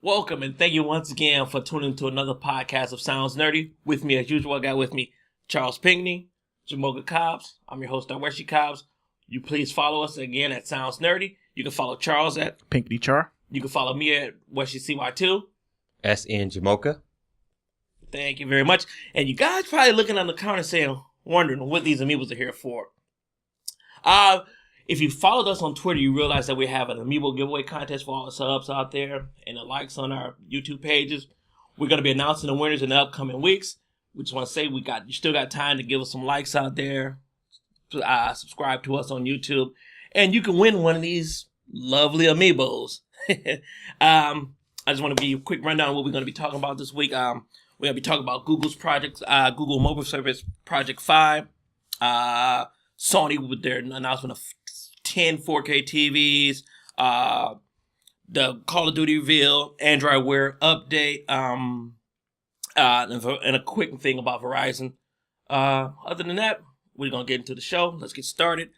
Welcome and thank you once again for tuning to another podcast of Sounds Nerdy. With me as usual, I got with me Charles Pinckney, Jumoka Cobbs. I'm your host, Darweshi Cobbs. You please follow us again at Sounds Nerdy. You can follow Charles at Pinckney Char. You can follow me at Weshi CY2. SN Jumoka. Thank you very much. And you guys probably looking on the counter saying, wondering what these Amiibos are here for. If you followed us on Twitter, you realize that we have an Amiibo Giveaway contest for all the subs out there and the likes on our YouTube pages. We're going to be announcing the winners in the upcoming weeks. We just want to say you still got time to give us some likes out there. Subscribe to us on YouTube. And you can win one of these lovely Amiibos. I just want to give you a quick rundown of what we're going to be talking about this week. We're going to be talking about Google's project, Google Mobile Service Project 5. Sony with their announcement of 10 4K TVs, the Call of Duty reveal, Android Wear update, and a quick thing about Verizon. Other than that, we're going to get into the show. Let's get started.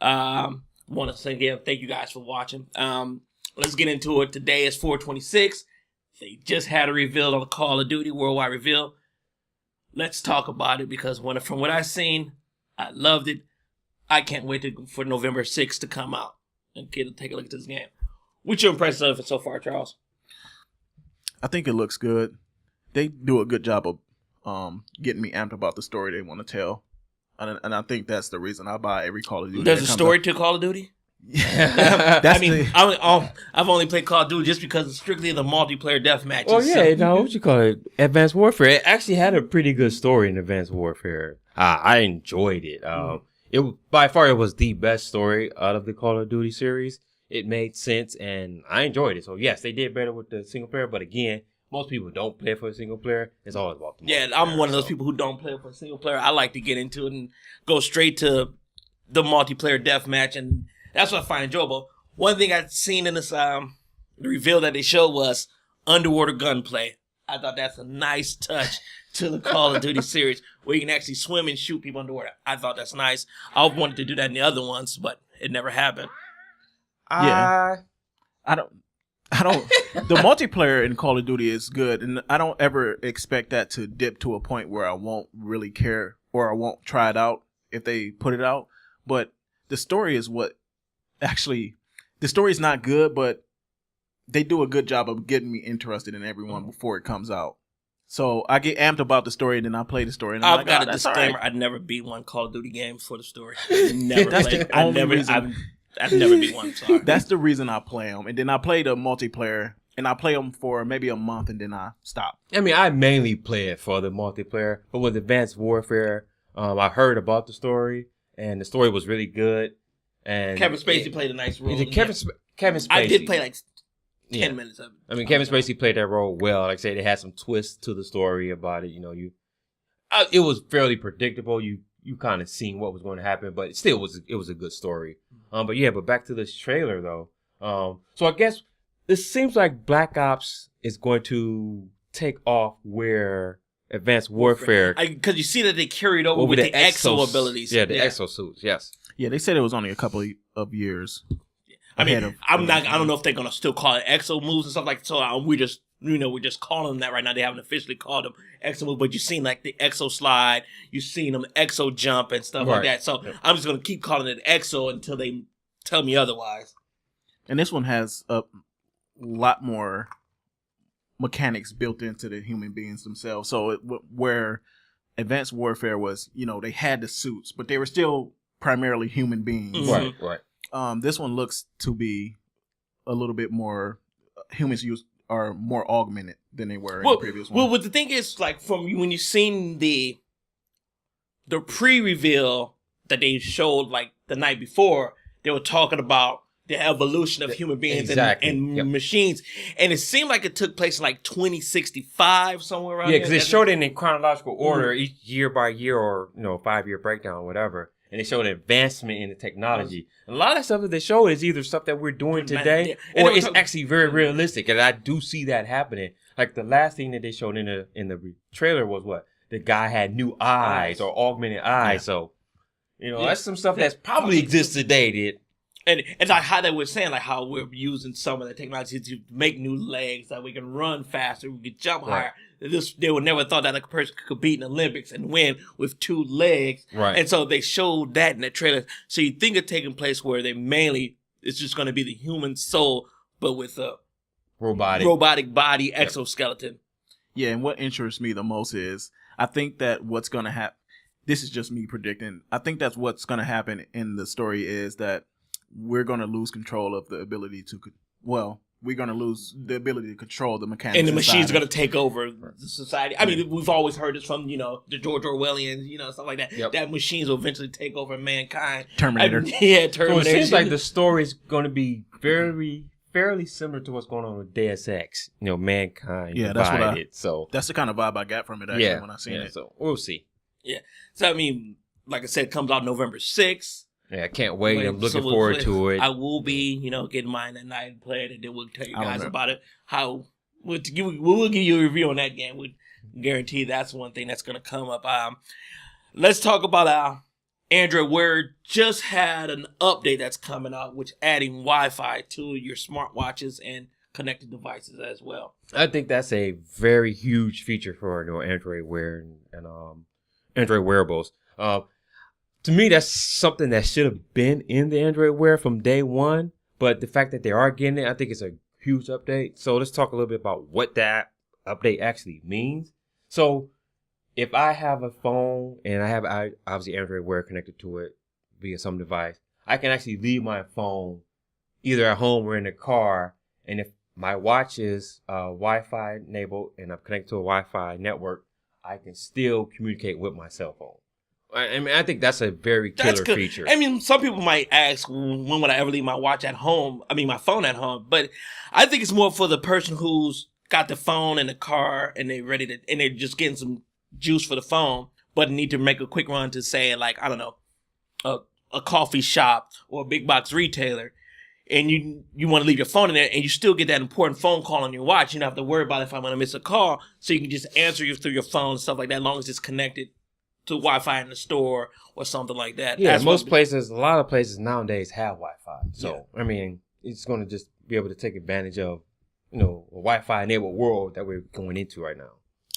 Want to say again, thank you guys for watching. Let's get into it. Today is 4/26. They just had a reveal on the Call of Duty Worldwide reveal. Let's talk about it because from what I've seen, I loved it. I can't wait for November 6th to come out and take a look at this game. What's your impression of it so far, Charles? I think it looks good. They do a good job of getting me amped about the story they want to tell. And I think that's the reason I buy every Call of Duty. There's a story to Call of Duty? I've only played Call of Duty just because it's strictly the multiplayer deathmatches. Oh, yeah. So. What you call it? Advanced Warfare. It actually had a pretty good story in Advanced Warfare. I enjoyed it. By far, it was the best story out of the Call of Duty series. It made sense, and I enjoyed it. So, yes, they did better with the single player. But again, most people don't play for a single player. It's always about the multiplayer. I'm one of those people who don't play for a single player. I like to get into it and go straight to the multiplayer deathmatch, and that's what I find enjoyable. One thing I've seen in this reveal that they showed was underwater gunplay. I thought that's a nice touch to the Call of Duty series where you can actually swim and shoot people underwater. I thought that's nice. I wanted to do that in the other ones, but it never happened. Yeah. I don't. The multiplayer in Call of Duty is good, and I don't ever expect that to dip to a point where I won't really care or I won't try it out if they put it out. But the story is the story's not good, but they do a good job of getting me interested in everyone before it comes out. So I get amped about the story, and then I play the story. And I've got a disclaimer: I'd never beat one Call of Duty game for the story. Never played. I've never beat one. Sorry. That's the reason I play them, and then I play the multiplayer, and I play them for maybe a month, and then I stop. I mean, I mainly play it for the multiplayer, but with Advanced Warfare, I heard about the story, and the story was really good. And Kevin Spacey played a nice role. Kevin Spacey. I did play like 10 minutes of it. I mean, Kevin Spacey played that role well. Like I said, they had some twists to the story about it. It was fairly predictable. You kind of seen what was going to happen, but it still was a good story. But back to this trailer though. So I guess it seems like Black Ops is going to take off where Advanced Warfare, because you see that they carried over with the exo abilities. Yeah, the exosuits. Yes. Yeah, they said it was only a couple of years. I don't know if they're gonna still call it exo moves and stuff like that. So we're just calling them that right now. They haven't officially called them exo moves, but you've seen like the exo slide, you've seen them exo jump and stuff like that. So I'm just gonna keep calling it exo until they tell me otherwise. And this one has a lot more mechanics built into the human beings themselves. So where Advanced Warfare was, they had the suits, but they were still primarily human beings. Mm-hmm. Right. This one looks to be a little bit more humans are more augmented than they were in the previous one. Well, the thing is, like from when you seen the pre-reveal that they showed like the night before, they were talking about the evolution of human beings and machines, and it seemed like it took place in like 2065 somewhere around. Yeah, because they showed it in chronological order, each year by year, or 5-year breakdown, or whatever. And they showed advancement in the technology. And a lot of stuff that they showed is either stuff that we're doing today, or it's actually very realistic. And I do see that happening. Like the last thing that they showed in the trailer was what? The guy had new eyes or augmented eyes. So, You know, that's some stuff that's probably exists today. And like how they were saying, like how we're using some of the technology to make new legs, that we can run faster, we can jump higher. They would never thought that a person could compete in the Olympics and win with 2 legs. Right. And so they showed that in the trailer. So you think it's taking place where they mainly, it's just going to be the human soul, but with a robotic body exoskeleton. Yeah, and what interests me the most is I think that what's going to happen, this is just me predicting, I think that's what's going to happen in the story is that we're going to lose control of the ability to, we're going to lose the ability to control the mechanics. And the machines are going to take over the society. I mean, we've always heard this from, the George Orwellians, stuff like that. Yep. That machines will eventually take over mankind. Terminator. Terminator. So it seems like the story's going to be fairly similar to what's going on with Deus Ex. Mankind divided. That's the kind of vibe I got from it actually when I seen it. So we'll see. Yeah. So, I mean, like I said, it comes out November 6th. Yeah, I can't wait. I'm looking forward to it. I will be, getting mine that night and play it, and then we'll tell you guys about it. We'll give you a review on that game. We guarantee that's one thing that's going to come up. Let's talk about Android Wear. Just had an update that's coming out, which adding Wi-Fi to your smartwatches and connected devices as well. I think that's a very huge feature for Android Wear and Android wearables. To me, that's something that should have been in the Android Wear from day one. But the fact that they are getting it, I think it's a huge update. So let's talk a little bit about what that update actually means. So if I have a phone and I have obviously Android Wear connected to it via some device, I can actually leave my phone either at home or in the car. And if my watch is Wi-Fi enabled and I'm connected to a Wi-Fi network, I can still communicate with my cell phone. I mean, I think that's a very killer feature. I mean, some people might ask, when would I ever leave my watch at home? I mean, my phone at home. But I think it's more for the person who's got the phone in the car and they're just getting some juice for the phone, but need to make a quick run to say, like, I don't know, a coffee shop or a big box retailer. And you want to leave your phone in there and you still get that important phone call on your watch. You don't have to worry about if I'm going to miss a call. So you can just answer through your phone and stuff like that, as long as it's connected to Wi-Fi in the store or something like that. Yeah, a lot of places nowadays have Wi-Fi. So, I mean, it's going to just be able to take advantage of, a Wi-Fi enabled world that we're going into right now.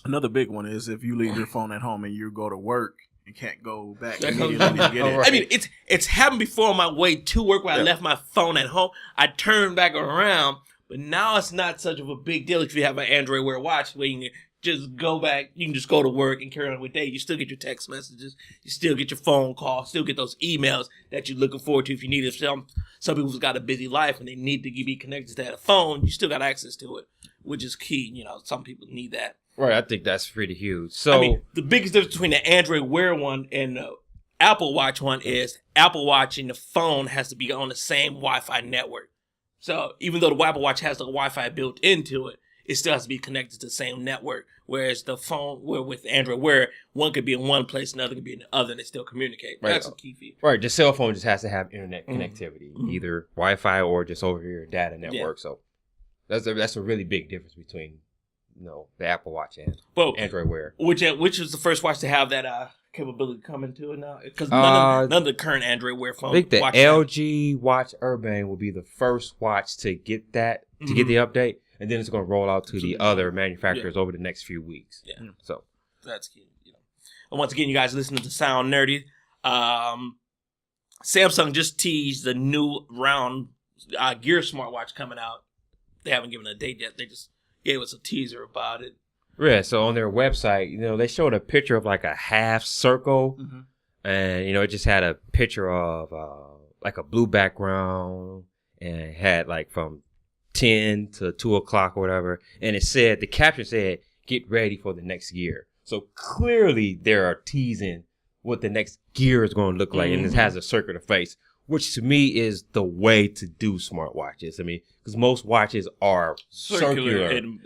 Another big one is if you leave your phone at home and you go to work and can't go back immediately to get it. I mean, it's happened before on my way to work where I left my phone at home. I turned back around, but now it's not such of a big deal if you have an Android Wear watch where you can just go back. You can just go to work and carry on with day. You still get your text messages. You still get your phone calls. Still get those emails that you're looking forward to if you need it. Some people's got a busy life and they need to be connected to that phone. You still got access to it, which is key. Some people need that. Right, I think that's pretty huge. So, I mean, the biggest difference between the Android Wear one and the Apple Watch one is Apple Watch and the phone has to be on the same Wi-Fi network. So even though the Apple Watch has the Wi-Fi built into it, it still has to be connected to the same network. Whereas the phone, with Android Wear, one could be in one place, another could be in the other, and they still communicate. Right. That's a key feature. Right, the cell phone just has to have internet connectivity, either Wi-Fi or just over your data network. So that's a really big difference between the Apple Watch and Android Wear. Which is the first watch to have that capability coming to it now? Because none of the current Android Wear phones. I think the LG Watch Urbane will be the first watch to get that, to get the update. And then it's going to roll out to the other manufacturers over the next few weeks. Yeah. So that's key. And once again, you guys listening to Sound Nerdy. Samsung just teased the new round Gear smartwatch coming out. They haven't given a date yet. They just gave us a teaser about it. Yeah, so on their website, they showed a picture of like a half circle. And, it just had a picture of like a blue background. And it had like from 10 to 2 o'clock or whatever. And the caption said, get ready for the next gear. So clearly they are teasing what the next gear is going to look like. And it has a circular face, which to me is the way to do smartwatches. I mean, because most watches are circular. And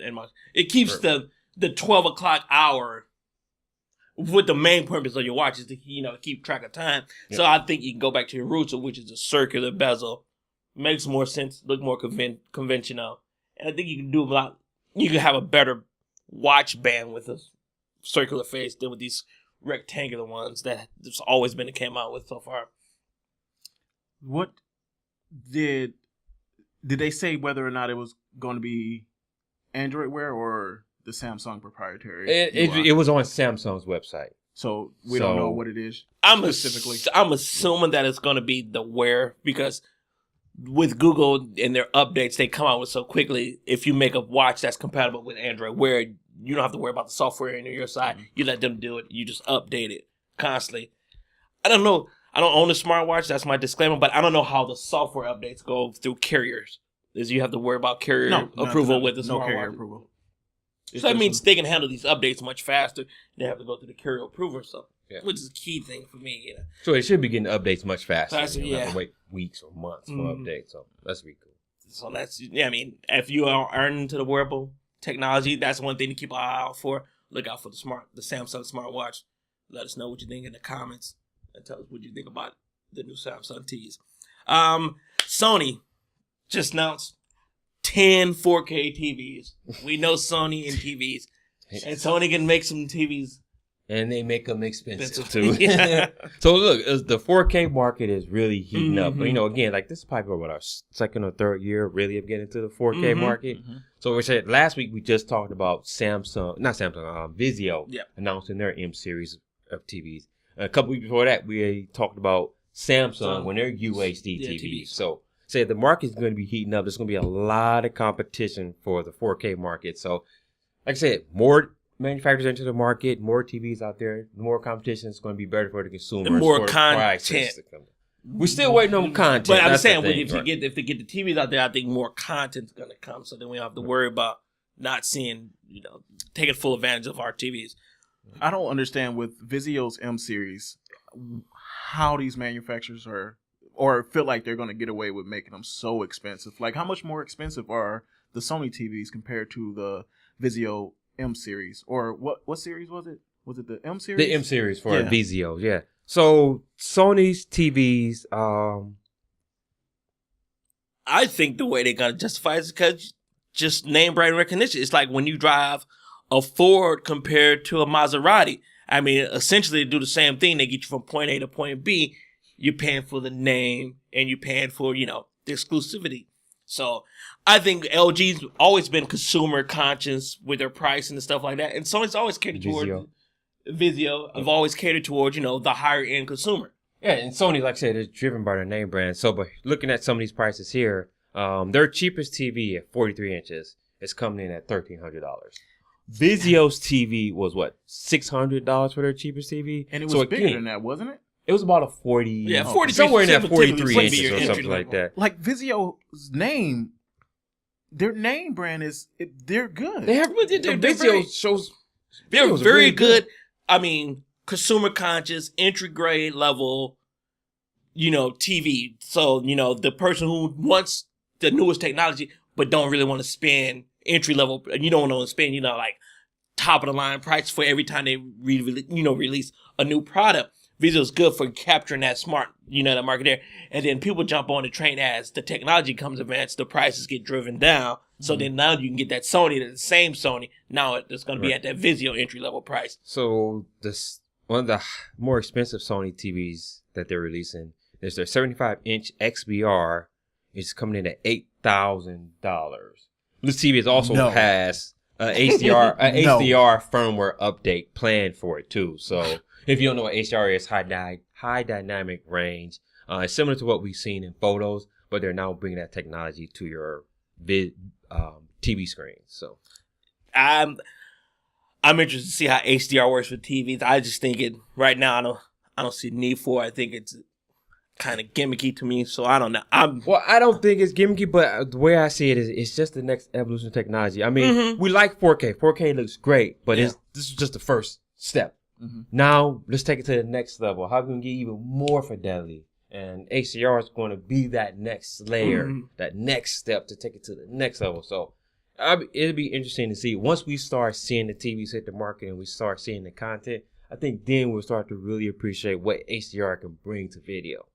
it keeps the 12 o'clock hour with the main purpose of your watch is to, keep track of time. Yep. So I think you can go back to your roots, which is a circular bezel. Makes more sense, look more conventional. And I think you can do a lot. You can have a better watch band with a circular face than with these rectangular ones that there's always been to came out with so far. What did they say whether or not it was going to be Android Wear or the Samsung proprietary? It was on Samsung's website. So we don't know what it is specifically. I'm assuming that it's going to be the Wear because with Google and their updates, they come out with so quickly. If you make a watch that's compatible with Android Wear, you don't have to worry about the software on your side. You let them do it. You just update it constantly. I don't know. I don't own a smartwatch. That's my disclaimer. But I don't know how the software updates go through carriers. Is you have to worry about carrier approval with the smartwatch. No carrier approval. So that means they can handle these updates much faster. They have to go through the carrier approval, which is a key thing for me. You know? So they should be getting updates much faster. You don't have yeah. to wait weeks or months for updates. So that's really cool. So that's, I mean, if you are into the wearable technology, that's one thing to keep an eye out for. Look out for the Samsung smartwatch. Let us know what you think in the comments and tell us what you think about the new Samsung Ts. Sony just announced 10 4K TVs. We know Sony and TVs, and Sony can make some TVs. And they make them expensive too. So look, the 4K market is really heating up. But, again, like this is probably about our second or third year really of getting into the 4K market. So we said last week we just talked about Vizio announcing their M series of TVs. A couple weeks before that, we talked about Samsung when their UHD TVs. So say the market is going to be heating up. There's going to be a lot of competition for the 4K market. So like I said, more manufacturers enter the market, more TVs out there, the more competition is going to be better for the consumer. The more content. We're still waiting on content. But I'm saying if they get the TVs out there, I think more content's going to come. So then we don't have to worry about not seeing, taking full advantage of our TVs. I don't understand with Vizio's M series how these manufacturers or feel like they're going to get away with making them so expensive. Like, how much more expensive are the Sony TVs compared to the Vizio M series? Or what series was it? Was it the M series? The M series for Vizio, yeah. So Sony's TVs, I think the way they're going to justify it is because just name brand recognition. It's like when you drive a Ford compared to a Maserati. I mean, essentially they do the same thing. They get you from point A to point B. You're paying for the name and you're paying for, the exclusivity. So I think LG's always been consumer conscious with their pricing and stuff like that. And Sony's always catered toward Vizio. Have always catered towards, the higher end consumer. Yeah, and Sony, like I said, is driven by their name brand. So, but looking at some of these prices here, their cheapest TV at 43 inches is coming in at $1,300. Vizio's TV was what, $600 for their cheapest TV, and it was bigger than that, wasn't it? It was about a 40, somewhere in that 43 inches or something like that. Like Vizio's name, their name brand they're good. They're very good. I mean, consumer conscious, entry grade level, TV. So, the person who wants the newest technology but don't really want to spend entry level, you don't want to spend, like top of the line price for every time they release a new product. Vizio's good for capturing that that market there. And then people jump on the train as the technology comes advanced, the prices get driven down. So then now you can get that Sony, the same Sony. Now it's going to be at that Vizio entry level price. So one of the more expensive Sony TVs that they're releasing is their 75-inch XBR. It's coming in at $8,000. This TV also has an HDR firmware update planned for it too. So if you don't know what HDR is, high dynamic range. It's similar to what we've seen in photos, but they're now bringing that technology to your TV screen. So I'm interested to see how HDR works with TVs. I just think right now I don't see a need for it. I think it's kind of gimmicky to me, so I don't know. I don't think it's gimmicky, but the way I see it is it's just the next evolution of technology. I mean, we like 4K. 4K looks great, but this is just the first step. Now, let's take it to the next level. How can we get even more fidelity? And HDR is going to be that next layer, that next step to take it to the next level. So it'll be interesting to see. Once we start seeing the TVs hit the market and we start seeing the content, I think then we'll start to really appreciate what HDR can bring to video.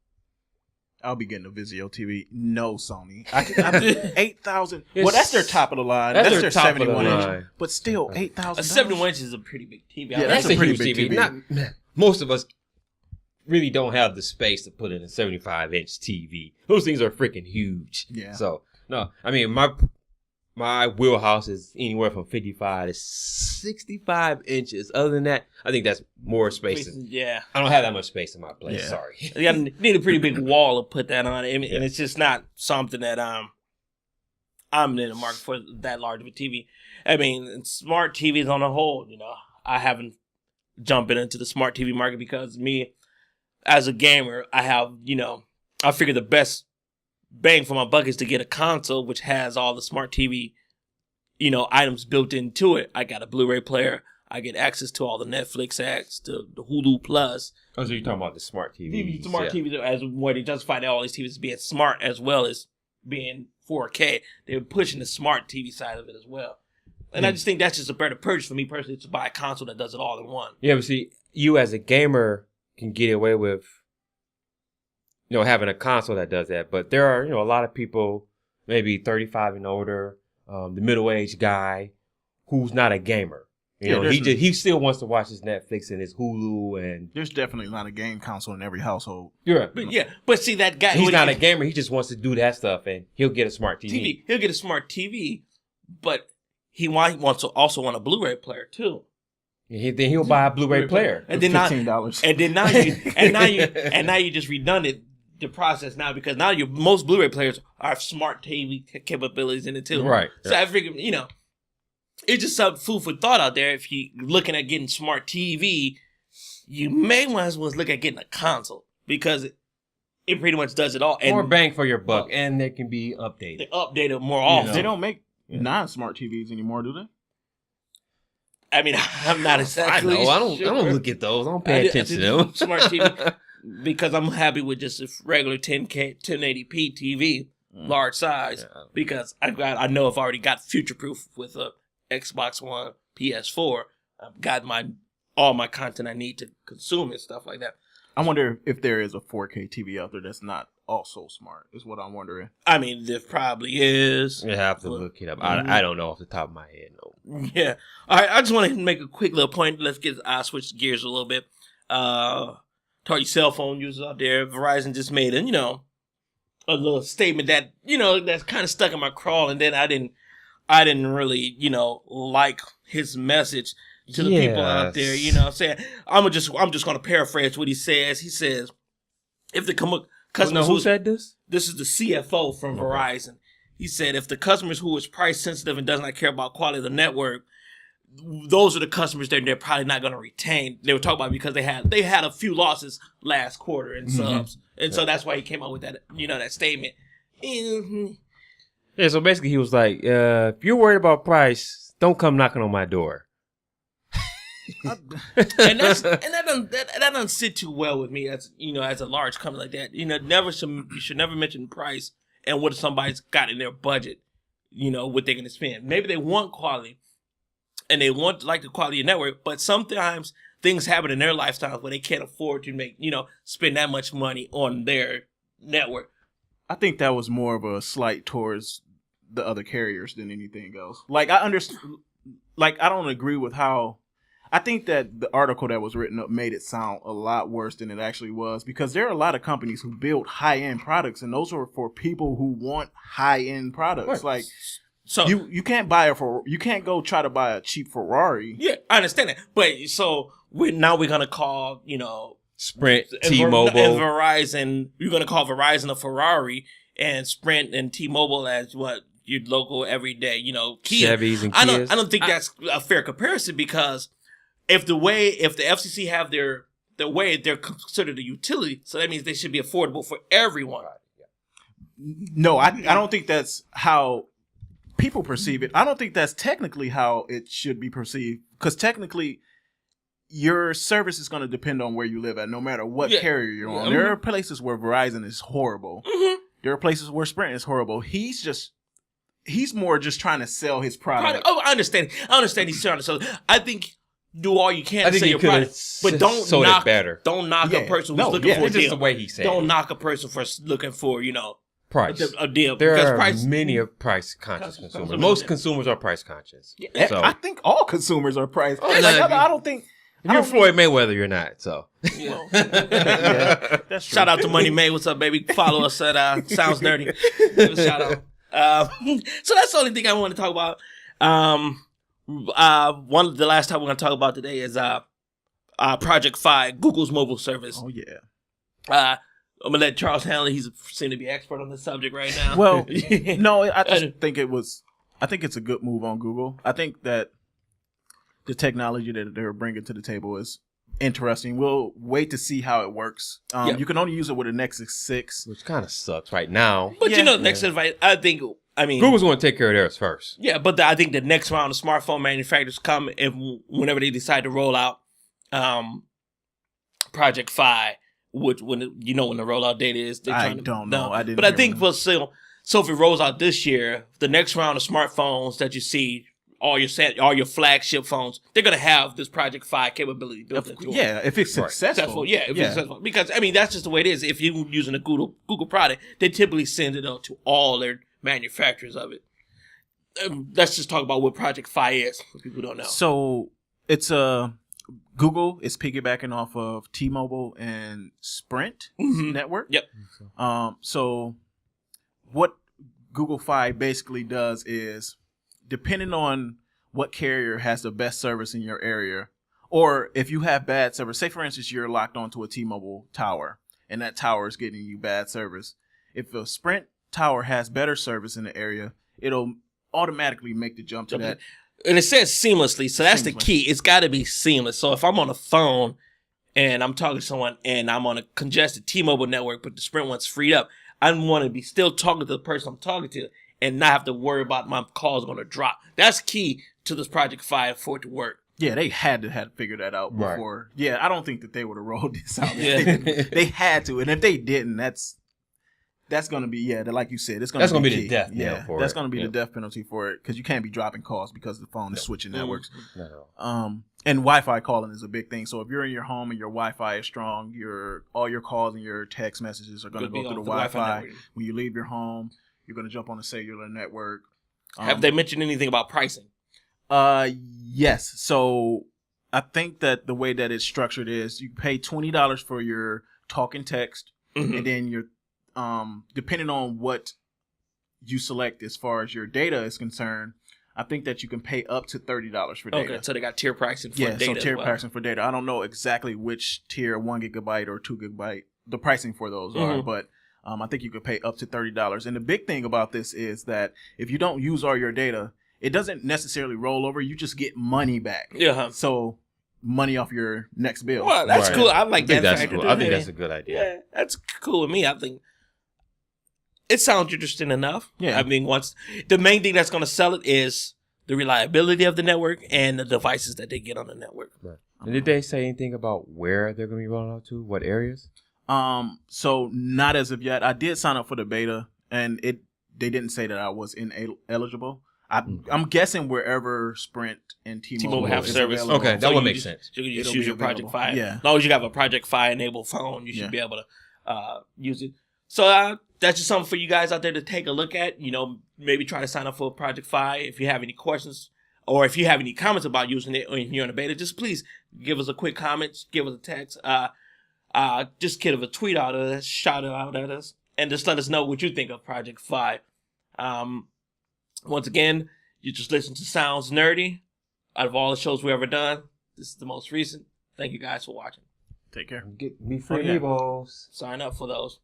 I'll be getting a Vizio TV. No, Sony. I 8,000. Well, that's their top of the line. That's their top 71 of the inch. line. But still, $8,000. A 71 inch is a pretty big TV. Yeah, that's a pretty big TV. Most of us really don't have the space to put in a 75-inch TV. Those things are freaking huge. Yeah. So, no, I mean, my wheelhouse is anywhere from 55 to 65 inches. Other than that, I think that's more space. Yeah. I don't have that much space in my place. Yeah. Sorry. You need a pretty big wall to put that on. And it's just not something that I'm in the market for that large of a TV. I mean, smart TVs on the whole, I haven't jumped into the smart TV market because me, as a gamer, I have, I figure the best bang for my buck is to get a console which has all the smart TV, items built into it. I got a Blu-ray player. I get access to all the Netflix apps, the Hulu Plus. Oh, so you're talking about the smart TV? Smart TVs, as where they justify all these TVs being smart as well as being 4K. They're pushing the smart TV side of it as well. And I just think that's just a better purchase for me personally, to buy a console that does it all in one. Yeah, but see, you as a gamer can get away with, having a console that does that. But there are, a lot of people, maybe 35 and older, the middle-aged guy, who's not a gamer. He still wants to watch his Netflix and his Hulu, and there's definitely not a game console in every household. You're right. But see, that guy, he's not a gamer. He just wants to do that stuff, and he'll get a smart TV. He'll get a smart TV, but he wants to also want a Blu-ray player too. Then he'll buy a Blu-ray player, and then $15. And now you just redundant the process now, because now most Blu-ray players have smart TV capabilities in it too. Right. So I figure, it's just some food for thought out there. If you're looking at getting smart TV, you may want to look at getting a console, because it pretty much does it all. And more bang for your buck, and they can be updated. They update it more often. They don't make non-smart TVs anymore, do they? I mean, I'm not exactly I don't look at those. I don't pay attention to them. Smart TV, because I'm happy with just a regular 1080p TV, large size, because I know I've already got future-proof with a Xbox One, PS4. I've got all my content I need to consume and stuff like that. I wonder if there is a 4K TV out there that's not also smart, is what I'm wondering. I mean, there probably is. You have to look it up. I don't know off the top of my head. No. Yeah. All right, I just want to make a quick little point. Let's switch gears a little bit. To all you cell phone users out there, Verizon just made a little statement that, that's kind of stuck in my craw, and then I didn't really, like his message to the people out there, saying, I'm just going to paraphrase what he says. He says, if the customers... who said this? This is the CFO from Verizon. He said, if the customers who is price sensitive and does not care about quality of the network, those are the customers that they're probably not going to retain. They were talking about because they had a few losses last quarter in subs. And so that's why he came out with that, that statement. Yeah, so basically he was like, if you're worried about price, don't come knocking on my door. and that doesn't sit too well with me as a large company like that. You should never mention price and what somebody's got in their budget, what they're going to spend. Maybe they want quality and they want the quality of network, but sometimes things happen in their lifestyles where they can't afford to spend that much money on their network. I think that was more of a slight towards the other carriers than anything else. I understand. I don't agree with how. I think that the article that was written up made it sound a lot worse than it actually was, because there are a lot of companies who build high-end products, and those are for people who want high-end products. Right. So you can't you can't go try to buy a cheap Ferrari. Yeah, I understand that. But so we're gonna call Sprint, T-Mobile, and Verizon. You're gonna call Verizon a Ferrari, and Sprint and T-Mobile as what your local everyday, Kia. Chevys and Kias. I don't think that's a fair comparison, because if the FCC have their way, they're considered a utility, so that means they should be affordable for everyone. No, I don't think that's how people perceive it. I don't think that's technically how it should be perceived, because technically your service is going to depend on where you live at, no matter what carrier you're on. There are places where Verizon is horrible. Mm-hmm. There are places where Sprint is horrible. He's more just trying to sell his product. Oh, I understand. He's trying to sell. I think do all you can I to think sell he your could have product, but don't sold knock it better. Don't knock a person who's looking for a It's just deal. the way he said Don't it. knock a person for looking for Price. a deal. There because are many price conscious consumers. Most consumers are price conscious. Yeah, So, I think all consumers are price. Oh, Like, I don't think. if you're Floyd Mayweather, you're not. So, Yeah. That's true. Shout out to Money May. What's up, baby? Follow us at Sounds Nerdy. Give a shout out. So that's the only thing I want to talk about. The last time we're going to talk about today is Project Fi, Google's mobile service. Oh yeah. I'm gonna let Charles handle it. He's seem to be expert on the subject right now. Well, no, I just think I think it's a good move on Google. I think that the technology that they're bringing to the table is interesting. We'll wait to see how it works. You can only use it with a Nexus 6. which kind of sucks right now. But next advice, I mean, Google's going to take care of theirs first. Yeah, but I think the next round of smartphone manufacturers come whenever they decide to roll out Project Fi, which when the rollout date is. I don't know. I didn't. But I think so if it rolls out this year, the next round of smartphones that you see, all your flagship phones, they're gonna have this Project Fi capability built into it. Yeah, if it's successful. Yeah, if it's successful. Because I mean that's just the way it is. If you're using a Google product, they typically send it out to all their manufacturers of it. Let's just talk about what Project Fi is for people who don't know. So it's Google is piggybacking off of T-Mobile and Sprint network. Yep. So what Google Fi basically does is, depending on what carrier has the best service in your area, or if you have bad service, say for instance you're locked onto a T-Mobile tower and that tower is getting you bad service. If a Sprint tower has better service in the area, it'll automatically make the jump to that. And it says seamlessly, so that's the key. It's got to be seamless. So if I'm on a phone and I'm talking to someone and I'm on a congested T-Mobile network, but the Sprint one's freed up, I want to be still talking to the person I'm talking to and not have to worry about my calls going to drop. That's key to this Project Fi for it to work. Yeah, they had to figure that out before. Right. Yeah, I don't think that they would have rolled this out. Yeah. They had to, and if they didn't, that's going to be, like you said, it's going to be the death penalty for it. That's going to be the death penalty for it, because you can't be dropping calls because the phone is switching networks. And Wi-Fi calling is a big thing. So if you're in your home and your Wi-Fi is strong, all your calls and your text messages are going to go through the Wi-Fi. When you leave your home, you're going to jump on a cellular network. Have they mentioned anything about pricing? Yes. So I think that the way that it's structured is you pay $20 for your talk and text, and then your depending on what you select as far as your data is concerned, I think that you can pay up to $30 for data. Okay, so they got tier pricing for data. Yeah, so tier pricing for data. I don't know exactly which tier, 1 gigabyte or 2 gigabyte, the pricing for those are, but I think you could pay up to $30. And the big thing about this is that if you don't use all your data, it doesn't necessarily roll over. You just get money back. Yeah. So money off your next bill. Well, that's cool. I like that factor. Cool. I think that's a good idea. Yeah, that's cool with me. I think it sounds interesting enough. Yeah. I mean, the main thing that's going to sell it is the reliability of the network and the devices that they get on the network. Right. And did they say anything about where they're going to be rolling out to? What areas? So not as of yet. I did sign up for the beta, and they didn't say that I was ineligible. I'm guessing wherever Sprint and T-Mobile have service. Okay, that would make sense. You can just use your Project Fi. Yeah. As long as you have a Project Fi enabled phone, you should be able to use it. So that's just something for you guys out there to take a look at. Maybe try to sign up for Project Fi. If you have any questions or if you have any comments about using it or you're in a beta, just please give us a quick comment, give us a text, just give a tweet out at us, shout it out at us, and just let us know what you think of Project Fi. Once again, you just listen to Sounds Nerdy. Out of all the shows we've ever done, this is the most recent. Thank you guys for watching. Take care. Get me free Amiibos. Sign up for those.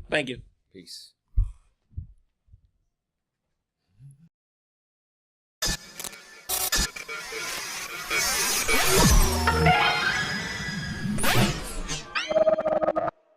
Thank you. Peace.